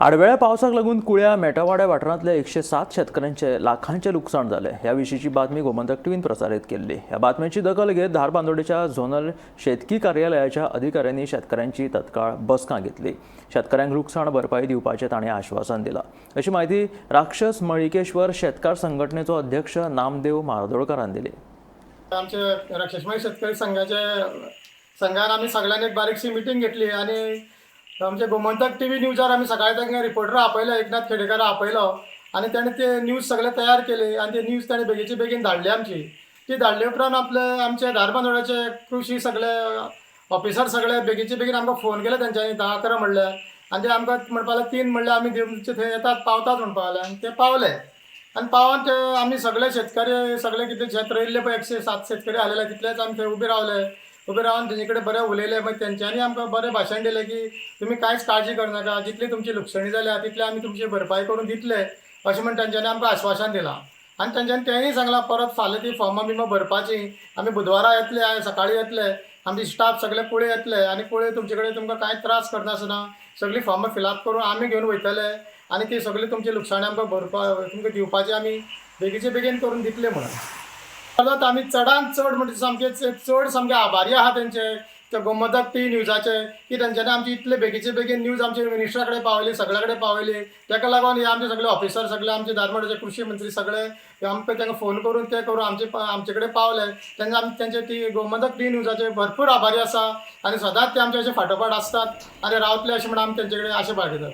आडवेळ्या पावसाक लागून कुळ्या मेटावाड्या वाठारांतल्या 107 शेतकऱ्यांचे लाखांचे लुकसाण जाले। ह्या विशींची बातमी गोमंतक टीव्हीन प्रसारीत केल्ली। ह्या बातमेची दखल घेत धारबांदोडेच्या झोनल शेतकी कार्यालयाच्या अधिकाऱ्यांनी शेतकऱ्यांची तत्काळ बसका घेतली। शेतकऱ्यांक लुकसाण भरपाई दिवपाचे ताणें आश्वासन दिलां, अशी माहिती राक्षस मळिकेश्वर शेतकार संघटनेचो अध्यक्ष नामदेव मार्दोळकरान दिली। आमचे राक्षसमय शेतकरी संघान आम्ही सगळ्यांनी एक बारीकशी मिटिंग घेतली आणि आमचे गोमंतक टीव्ही न्यूजार आम्ही सकाळी तांकां रिपोर्टर आपयलो, एकनाथ खेडेकर आपयलो आणि ताणें ते न्यूज सगळे तयार केले आणि ते न्यूज ताणें बेगीचे बेगीन धाडली आमची। ती धाडले उपरांत आमचे धारबांदोड्याचे कृषी सगळे ऑफिसर सगळे बेगीचे बेगीन आमकां फोन केले तेंच्यांनी 10-11 म्हणले आणि ते आमकां म्हणपा लागले 3 म्हणले आमी तुमचे थंय येतात पावतात म्हणपा लागले आणि ते पावले आणि पावन ते आमी सगळे शेतकरी सगळे कितें शेत रोयिल्ले पळय 107 शेतकरी आलेले तितलेच आमी थंय उबे रावन तेंचे कडेन बरें उलयले। मागीर तेंच्यांनी आमकां बरें भाशण दिलें की तुमी कांयच काळजी करनाका, जितली तुमची लुकसाणी जाल्या तितले आमी तुमची भरपाई करून दितले अशें म्हण तेंच्यांनी आमकां आश्वासन दिलां। आणि तेंच्यांनी तेंय सांगलां परत फाल्यां ती फॉर्मां बिमां भरपाची, आमी बुधवारा येतले सकाळीं येतले, आमचे स्टाफ सगळे कुळे येतले आणि कुळे तुमचे कडेन तुमकां कांय त्रास करनासतना सगळीं फॉर्मां फिलअप करून आमी घेवन वयतले आणि ती सगळी तुमची लुकसाणी आमकां तुमकां दिवपाची आमी बेगीचे बेगीन करून दितले म्हणून। परत आमी चडांत चड म्हणजे सामके आभारी आहा तेंचे ते गोमंतक टीव्ही न्यूजाचे की तेंच्यांनी आमची इतले बेगीचे बेगीन न्यूज आमचे मिनिस्टरा कडेन पावयली, सगळ्या कडेन पावयली। ताका लागून हे आमचे सगळे ऑफिसर सगळे आमचे धारबांदोड्याचे कृषी मंत्री सगळे आमकां तांकां फोन करून ते करून आमचे कडेन पावले। तेन्ना आमी तेंचे टी गोमंतक टीव्ही न्यूजाचे भरपूर आभारी आसा आणि सदांच ते आमचे अशे फाटोफाट आसतात आणि रावतले अशें म्हण आमी तेंचे कडेन आशा बाळगितात।